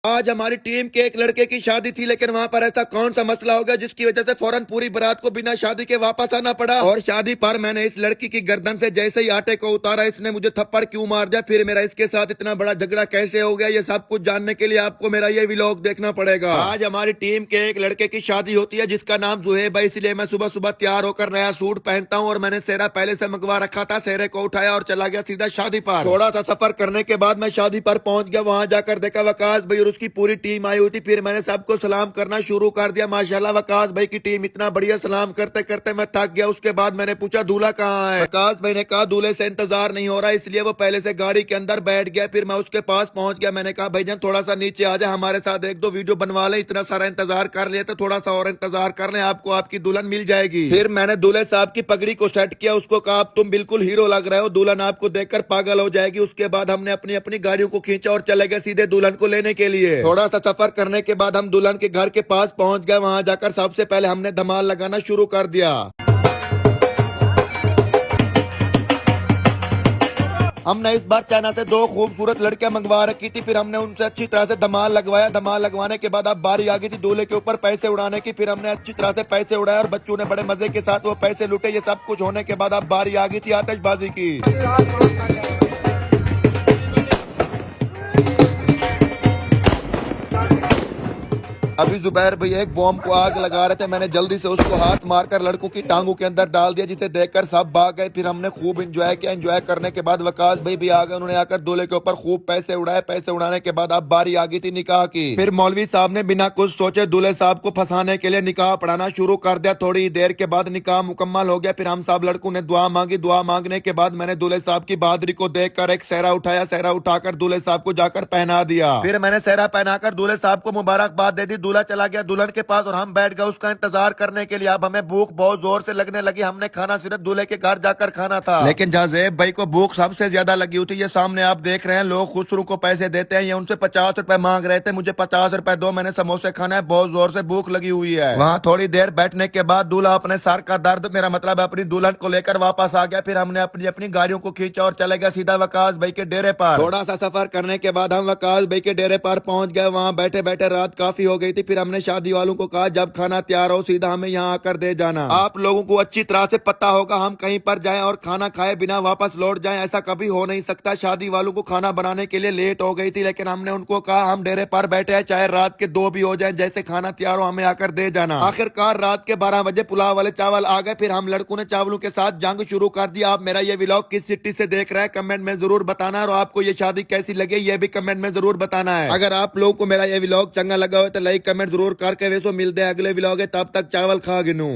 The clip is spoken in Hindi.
आज हमारी टीम के एक लड़के की शादी थी, लेकिन वहाँ पर ऐसा कौन सा मसला हो गया जिसकी वजह से फौरन पूरी बारात को बिना शादी के वापस आना पड़ा। और शादी पर मैंने इस लड़की की गर्दन से जैसे ही आटे को उतारा, इसने मुझे थप्पड़ क्यों मार दिया, फिर मेरा इसके साथ इतना बड़ा झगड़ा कैसे हो गया, ये सब कुछ जानने के लिए आपको मेरा ये व्लॉग देखना पड़ेगा। आज हमारी टीम के एक लड़के की शादी होती है जिसका नाम जुहेब है, इसलिए मैं सुबह सुबह तैयार होकर नया सूट पहनता हूँ और मैंने सेहरा पहले से मंगवा रखा था। सेहरे को उठाया और चला गया सीधा शादी पर। थोड़ा सा सफर करने के बाद मैं शादी पर पहुंच गया। वहां जाकर देखा वकास भाई और उसकी पूरी टीम आई हुई थी। फिर मैंने सबको सलाम करना शुरू कर दिया। माशाल्लाह वकास भाई की टीम इतना बढ़िया, सलाम करते करते मैं थक गया। उसके बाद मैंने पूछा दूल्हा कहाँ है। वकास भाई ने कहा दूल्हे से इंतजार नहीं हो रहा, इसलिए वो पहले से गाड़ी के अंदर बैठ गया। फिर मैं उसके पास पहुंच गया। मैंने कहा भाईजान थोड़ा सा नीचे आ जाए, हमारे साथ एक दो वीडियो बनवा ले, इतना सारा इंतजार कर लिया तो थोड़ा सा और इंतजार कर ले, आपको आपकी दुल्हन मिल जाएगी। फिर मैंने दूल्हे साहब की पगड़ी को सेट किया, उसको कहा तुम बिल्कुल हीरो लग रहे हो, दुल्हन आपको देखकर पागल हो जाएगी। उसके बाद हमने अपनी अपनी गाड़ियों को खींचा और चले गए सीधे दुल्हन को लेने के लिए। थोड़ा सा सफर करने के बाद हम दुल्हन के घर के पास पहुंच गए। वहां जाकर सबसे पहले हमने धमाल लगाना शुरू कर दिया। हमने इस बार चाइना से दो खूबसूरत लड़कियां मंगवा रखी थी। फिर हमने उनसे अच्छी तरह से धमाल लगवाया। धमाल लगवाने के बाद अब बारी आ गई थी दूल्हे के ऊपर पैसे उड़ाने की। फिर हमने अच्छी तरह से पैसे उड़ाए और बच्चों ने बड़े मजे के साथ वो पैसे लूटे। ये सब कुछ होने के बाद अब बारी आ गई थी आतिशबाजी की। अभी जुबैर भैया एक बॉम्ब को आग लगा रहे थे, मैंने जल्दी से उसको हाथ मारकर लड़कों की टांगों के अंदर डाल दिया, जिसे देखकर सब भाग गए। फिर हमने खूब एंजॉय किया। एंजॉय करने के बाद वकास भाई भी आ गए। उन्होंने आकर दूल्हे के ऊपर खूब पैसे उड़ाए। पैसे उड़ाने के बाद अब बारी आ गई थी निकाह की। फिर मौलवी साहब ने बिना कुछ सोचे दूल्हे साहब को फंसाने के लिए निकाह पढ़ाना शुरू कर दिया। थोड़ी देर के बाद निकाह मुकम्मल हो गया। फिर हम सब लड़कों ने दुआ मांगी। दुआ मांगने के बाद मैंने दूल्हे साहब की बहादुरी को देखकर एक सेहरा उठाया। सेहरा उठाकर दूल्हे साहब को जाकर पहना दिया। फिर मैंने सेहरा पहनाकर दूल्हे साहब को मुबारकबाद दे दी। दूल्हा चला गया दुल्हन के पास और हम बैठ गए उसका इंतजार करने के लिए। अब हमें भूख बहुत जोर से लगने लगी। हमने खाना सिर्फ दूल्हे के घर जाकर खाना था, लेकिन जाजेब भाई को भूख सबसे ज्यादा लगी हुई थी। ये सामने आप देख रहे हैं, लोग खुसरू को पैसे देते हैं, ये उनसे 50 रुपए मांग रहे थे। मुझे 50 रुपए दो, मैंने समोसे खाना है, बहुत जोर से भूख लगी हुई है। वहाँ थोड़ी देर बैठने के बाद दूल्हा अपने सर का दर्द, मेरा मतलब अपनी दुल्हन को लेकर वापस आ गया। फिर हमने अपनी अपनी गाड़ियों को खींचा और चले गए सीधा वकास भाई के डेरे पर। थोड़ा सा सफर करने के बाद हम वकास भाई के डेरे पर पहुंच गए। वहाँ बैठे बैठे रात काफी हो गई थी। फिर हमने शादी वालों को कहा जब खाना तैयार हो सीधा हमें यहाँ आकर दे जाना। आप लोगों को अच्छी तरह से पता होगा, हम कहीं पर जाएं और खाना खाए बिना वापस लौट जाएं, ऐसा कभी हो नहीं सकता। शादी वालों को खाना बनाने के लिए लेट हो गई थी, लेकिन हमने उनको कहा हम डेरे पर बैठे हैं, चाहे रात के 2 भी हो जाए, जैसे खाना तैयार हो हमें आकर दे जाना। आखिरकार रात के 12 बजे पुलाव वाले चावल आ गए। फिर हम लड़कों ने चावलों के साथ जंग शुरू कर दिया। आप मेरा ये व्लॉग किस सिटी से देख रहे हैं कमेंट में जरूर बताना, और आपको ये शादी कैसी लगी ये भी कमेंट में जरूर बताना है। अगर आप लोगों को मेरा ये व्लॉग चंगा लगा हो तो लाइक कमेंट जरूर करके। वैसे मिलते हैं अगले व्लॉग, तब तक चावल खा गिनू।